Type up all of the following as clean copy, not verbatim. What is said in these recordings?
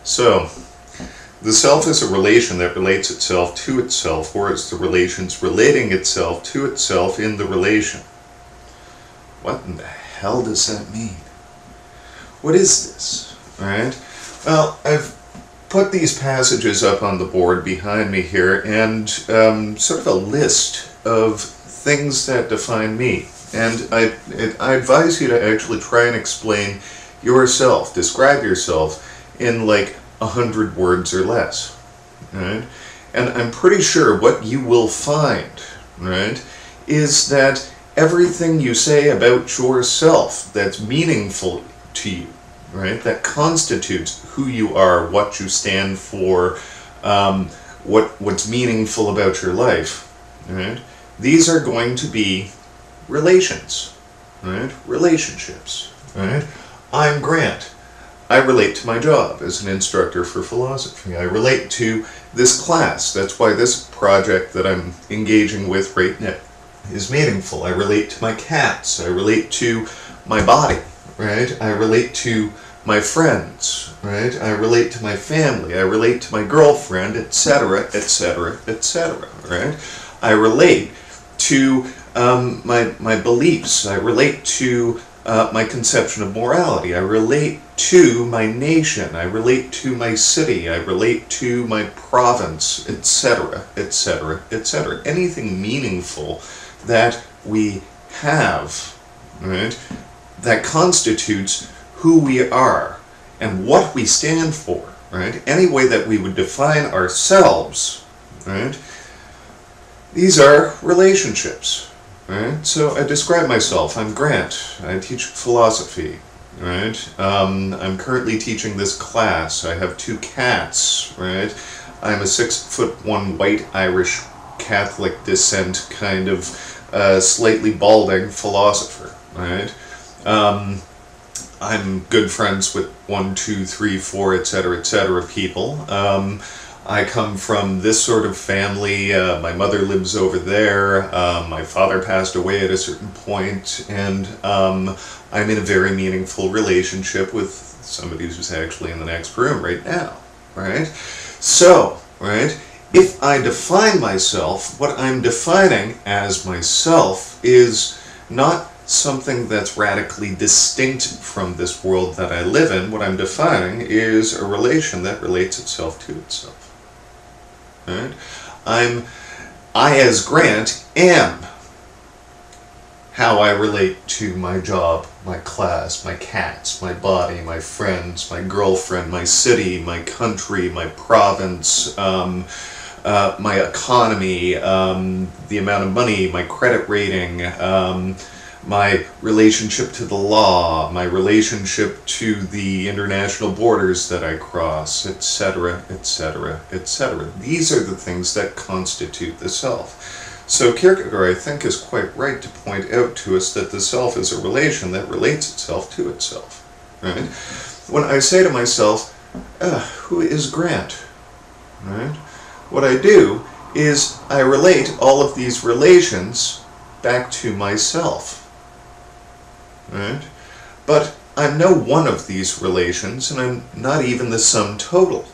So, the self is a relation that relates itself to itself, or it's the relations relating itself to itself in the relation. What in the hell does that mean? What is this? Alright? Well, I've put these passages up on the board behind me here, and sort of a list of things that define me. And I advise you to actually try and explain yourself, describe yourself in like 100 words or less. Right? And I'm pretty sure what you will find, right, is that everything you say about yourself that's meaningful to you, right, that constitutes who you are, what you stand for, what's meaningful about your life, right, these are going to be relations, right, relationships, right. I'm Grant. I relate to my job as an instructor for philosophy. I relate to this class. That's why this project that I'm engaging with right now is meaningful. I relate to my cats. I relate to my body, right? I relate to my friends, right? I relate to my family. I relate to my girlfriend, etc., etc., etc., right? I relate to my beliefs. I relate to my conception of morality. I relate to my nation. I relate to my city. I relate to my province, etc., etc., etc. Anything meaningful that we have, right, that constitutes who we are and what we stand for, right? Any way that we would define ourselves, right? These are relationships. Right? So I describe myself. I'm Grant. I teach philosophy. Right? I'm currently teaching this class. I have 2 cats. Right? I'm a 6'1" white Irish Catholic descent kind of slightly balding philosopher. Right? I'm good friends with 1, 2, 3, 4, etc., people. I come from this sort of family. My mother lives over there. My father passed away at a certain point, and I'm in a very meaningful relationship with somebody who's actually in the next room right now, right? So, right, if I define myself, what I'm defining as myself is not something that's radically distinct from this world that I live in. What I'm defining is a relation that relates itself to itself. Right? I as Grant am how I relate to my job, my class, my cats, my body, my friends, my girlfriend, my city, my country, my province, my economy, the amount of money, my credit rating, my relationship to the law, my relationship to the international borders that I cross, etc., etc., etc. These are the things that constitute the self. So Kierkegaard, I think, is quite right to point out to us that the self is a relation that relates itself to itself. Right? When I say to myself, who is Grant? Right? What I do is I relate all of these relations back to myself. Right? But I'm no one of these relations, and I'm not even the sum total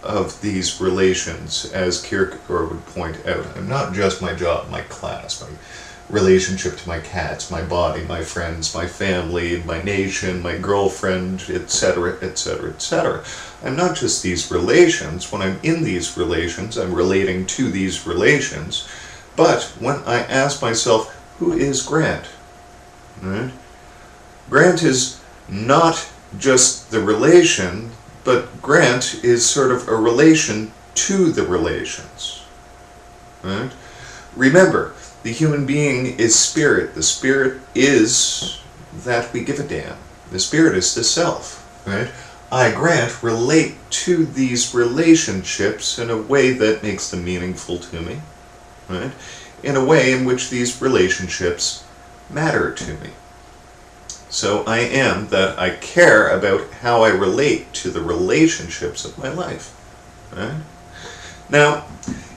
of these relations, as Kierkegaard would point out. I'm not just my job, my class, my relationship to my cats, my body, my friends, my family, my nation, my girlfriend, etc., etc., etc. I'm not just these relations. When I'm in these relations, I'm relating to these relations. But when I ask myself, who is Grant? Right? Grant is not just the relation, but Grant is sort of a relation to the relations. Right? Remember, the human being is spirit. The spirit is that we give a damn. The spirit is the self. Right? I, Grant, relate to these relationships in a way that makes them meaningful to me. Right? In a way in which these relationships matter to me. So I am that I care about how I relate to the relationships of my life. Right? Now,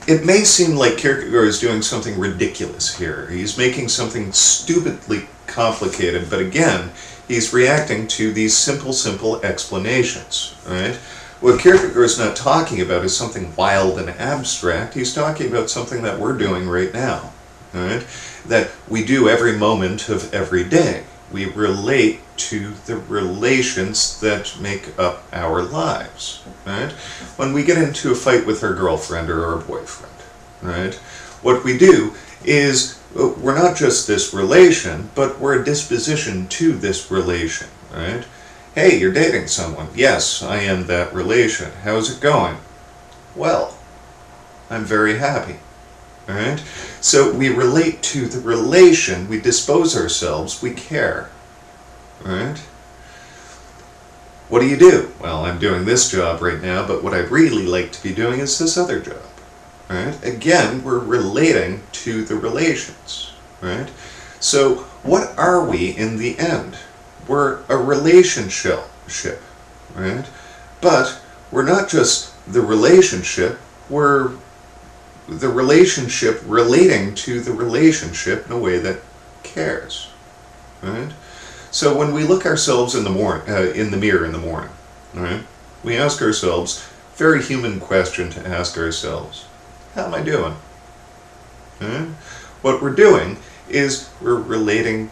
it may seem like Kierkegaard is doing something ridiculous here. He's making something stupidly complicated, but again, he's reacting to these simple explanations. Right? what Kierkegaard is not talking about is something wild and abstract. He's talking about something that we're doing right now, right? That we do every moment of every day. We relate to the relations that make up our lives, right? When we get into a fight with our girlfriend or our boyfriend, right? What we do is we're not just this relation, but we're a disposition to this relation, right? Hey, you're dating someone. Yes, I am that relation. How's it going? Well, I'm very happy. Alright? So we relate to the relation, we dispose ourselves, we care. Alright? What do? Well, I'm doing this job right now, but what I'd really like to be doing is this other job. Alright? Again, we're relating to the relations. Right? So what are we in the end? We're a relationship, right? But we're not just the relationship, we're the relationship relating to the relationship in a way that cares, right? So when we look ourselves in the mirror in the morning, right? We ask ourselves, very human question to ask ourselves, how am I doing? Right? What we're doing is we're relating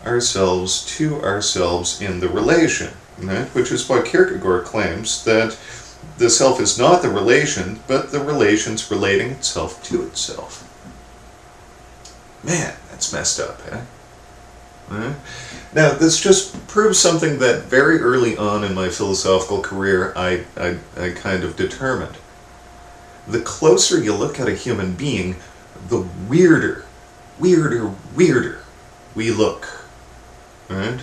ourselves to ourselves in the relation, right? Which is why Kierkegaard claims that the self is not the relation, but the relation's relating itself to itself. Man, that's messed up, eh? Right? Now, this just proves something that very early on in my philosophical career I kind of determined. The closer you look at a human being, the weirder we look. Right?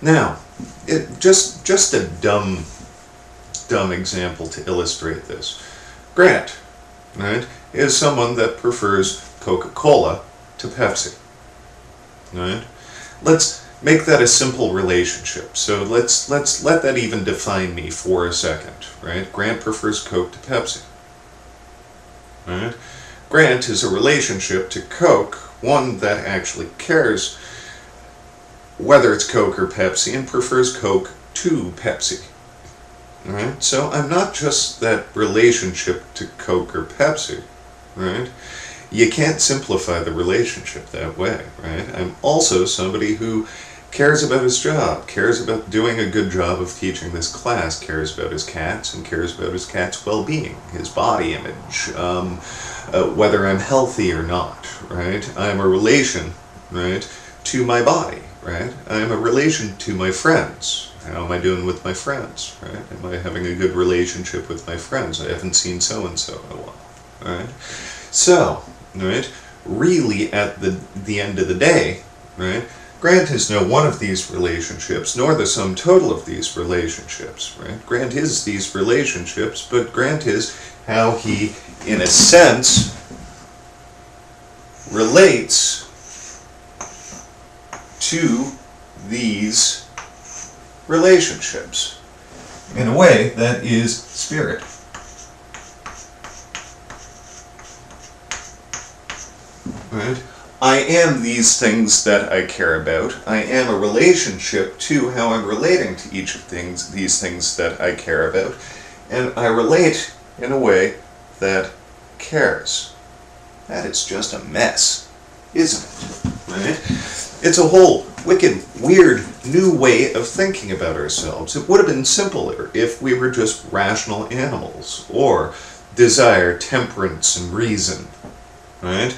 Now, just a dumb example to illustrate this. Grant, right, is someone that prefers Coca-Cola to Pepsi. Right? Let's make that a simple relationship. So let's let that even define me for a second. Right? Grant prefers Coke to Pepsi. Right? Grant is a relationship to Coke, one that actually cares whether it's Coke or Pepsi and prefers Coke to Pepsi. Right? So I'm not just that relationship to Coke or Pepsi. Right? You can't simplify the relationship that way. Right? I'm also somebody who cares about his job, cares about doing a good job of teaching this class, cares about his cats, and cares about his cat's well-being, his body image, whether I'm healthy or not, right? I'm a relation, right, to my body, right? I'm a relation to my friends. How am I doing with my friends, right? Am I having a good relationship with my friends? I haven't seen so-and-so in a while, right? So, right, really at the end of the day, right, Grant is no one of these relationships, nor the sum total of these relationships, right? Grant is these relationships, but Grant is how he, in a sense, relates to these relationships in a way that is spirit. Right? I am these things that I care about. I am a relationship to how I'm relating to each of these things that I care about. And I relate in a way that cares. That is just a mess, isn't it? Right? It's a whole wicked, weird, new way of thinking about ourselves. It would have been simpler if we were just rational animals, or desire, temperance, and reason. Right?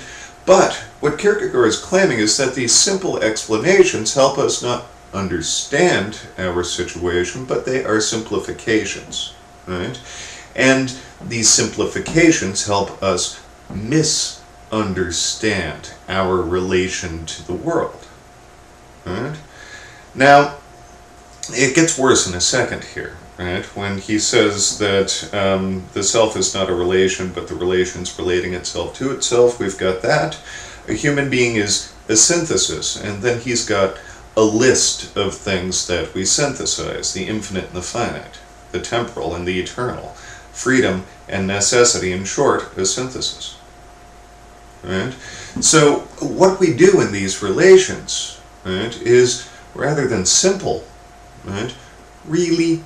But what Kierkegaard is claiming is that these simple explanations help us not understand our situation, but they are simplifications, right? And these simplifications help us misunderstand our relation to the world, right? Now, it gets worse in a second here, right? When he says that the self is not a relation, but the relation's relating itself to itself, we've got that. A human being is a synthesis, and then he's got a list of things that we synthesize, the infinite and the finite, the temporal and the eternal, freedom and necessity, in short, a synthesis. Right? So what we do in these relations, right, is rather than simple, right, really